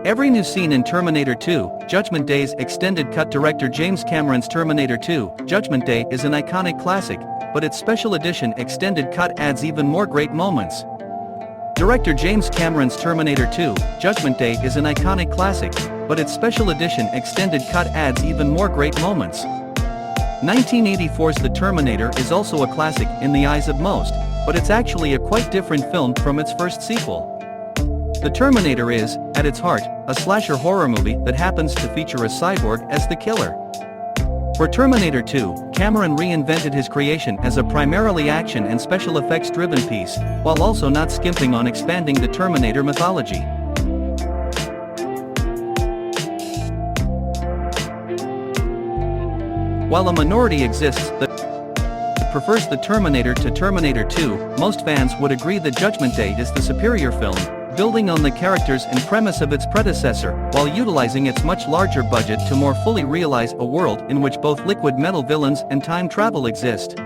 Every new scene in Terminator 2, Judgment Day's extended cut. Director James Cameron's Terminator 2, Judgment Day is an iconic classic, but its special edition extended cut adds even more great moments. Director James Cameron's Terminator 2, Judgment Day is an iconic classic, but its special edition extended cut adds even more great moments. 1984's The Terminator is also a classic in the eyes of most, but it's actually a quite different film from its first sequel. The Terminator is, at its heart, a slasher horror movie that happens to feature a cyborg as the killer. For Terminator 2, Cameron reinvented his creation as a primarily action and special effects-driven piece, while also not skimping on expanding the Terminator mythology. While a minority exists that prefers The Terminator to Terminator 2, most fans would agree that Judgment Day is the superior film, building on the characters and premise of its predecessor, while utilizing its much larger budget to more fully realize a world in which both liquid metal villains and time travel exist.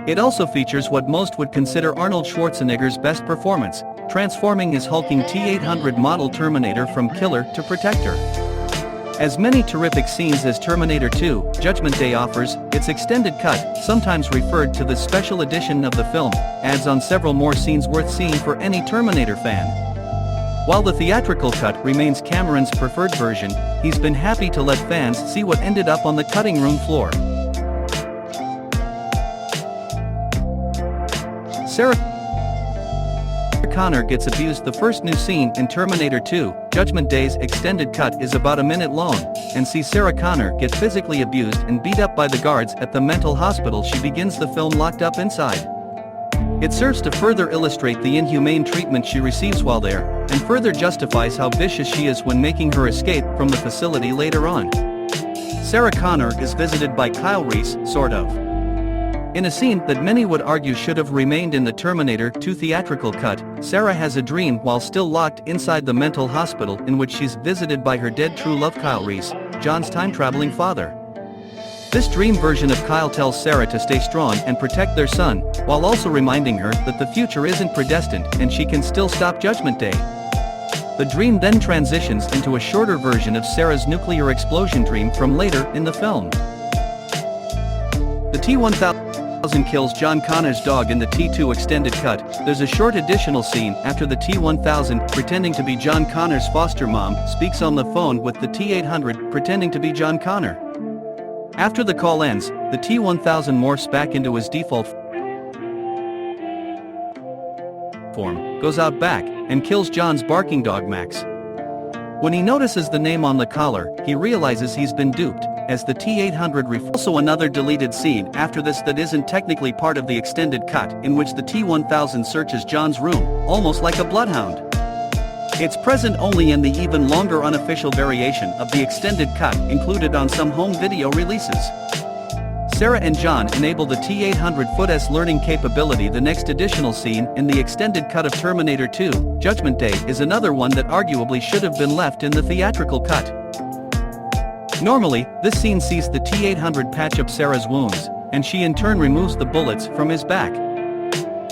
It also features what most would consider Arnold Schwarzenegger's best performance, transforming his hulking T-800 model Terminator from killer to protector. As many terrific scenes as Terminator 2, Judgment Day offers, its extended cut, sometimes referred to the special edition of the film, adds on several more scenes worth seeing for any Terminator fan. While the theatrical cut remains Cameron's preferred version, he's been happy to let fans see what ended up on the cutting room floor. Sarah Connor gets abused. The first new scene in Terminator 2, Judgment Day's extended cut is about a minute long, and sees Sarah Connor get physically abused and beat up by the guards at the mental hospital she begins the film locked up inside. It serves to further illustrate the inhumane treatment she receives while there, and further justifies how vicious she is when making her escape from the facility later on. Sarah Connor is visited by Kyle Reese, sort of. In a scene that many would argue should have remained in the Terminator 2 theatrical cut, Sarah has a dream while still locked inside the mental hospital in which she's visited by her dead true love Kyle Reese, John's time-traveling father. This dream version of Kyle tells Sarah to stay strong and protect their son, while also reminding her that the future isn't predestined and she can still stop Judgment Day. The dream then transitions into a shorter version of Sarah's nuclear explosion dream from later in the film. The T-1000 kills John Connor's dog in the T2 extended cut. There's a short additional scene after the T-1000, pretending to be John Connor's foster mom, speaks on the phone with the T-800, pretending to be John Connor. After the call ends, the T-1000 morphs back into his default form, goes out back, and kills John's barking dog Max. When he notices the name on the collar, he realizes he's been duped, as the T-800 also another deleted scene after this that isn't technically part of the extended cut, in which the T-1000 searches John's room, almost like a bloodhound. It's present only in the even longer unofficial variation of the extended cut included on some home video releases. Sarah and John enable the T-800's learning capability. The next additional scene in the extended cut of Terminator 2, Judgment Day is another one that arguably should have been left in the theatrical cut. Normally, this scene sees the T-800 patch up Sarah's wounds, and she in turn removes the bullets from his back.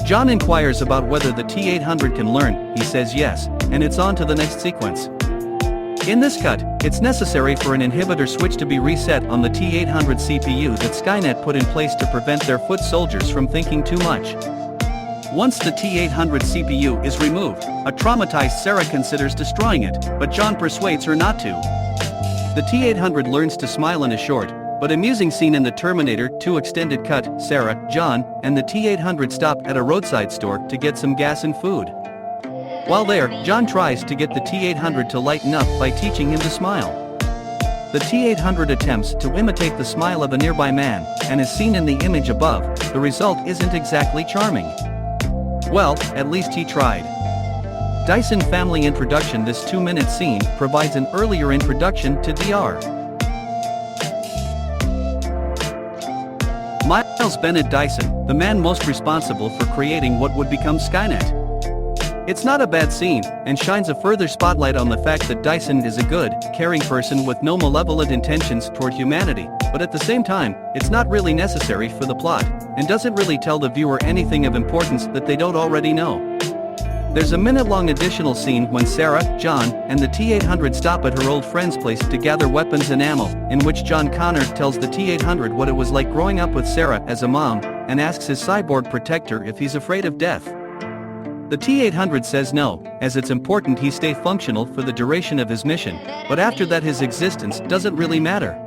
John inquires about whether the T-800 can learn, he says yes, and it's on to the next sequence. In this cut, it's necessary for an inhibitor switch to be reset on the T-800 CPU that Skynet put in place to prevent their foot soldiers from thinking too much. Once the T-800 CPU is removed, a traumatized Sarah considers destroying it, but John persuades her not to. The T-800 learns to smile in a short, but amusing scene in the Terminator 2 extended cut. Sarah, John, and the T-800 stop at a roadside store to get some gas and food. While there, John tries to get the T-800 to lighten up by teaching him to smile. The T-800 attempts to imitate the smile of a nearby man, and as seen in the image above, the result isn't exactly charming. Well, at least he tried. Dyson family introduction. This 2-minute scene provides an earlier introduction to DR. Miles Bennett Dyson, the man most responsible for creating what would become Skynet. It's not a bad scene, and shines a further spotlight on the fact that Dyson is a good, caring person with no malevolent intentions toward humanity, but at the same time, it's not really necessary for the plot, and doesn't really tell the viewer anything of importance that they don't already know. There's a minute-long additional scene when Sarah, John, and the T-800 stop at her old friend's place to gather weapons and ammo, in which John Connor tells the T-800 what it was like growing up with Sarah as a mom, and asks his cyborg protector if he's afraid of death. The T-800 says no, as it's important he stay functional for the duration of his mission, but after that his existence doesn't really matter.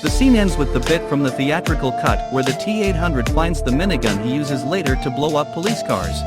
The scene ends with the bit from the theatrical cut where the T-800 finds the minigun he uses later to blow up police cars.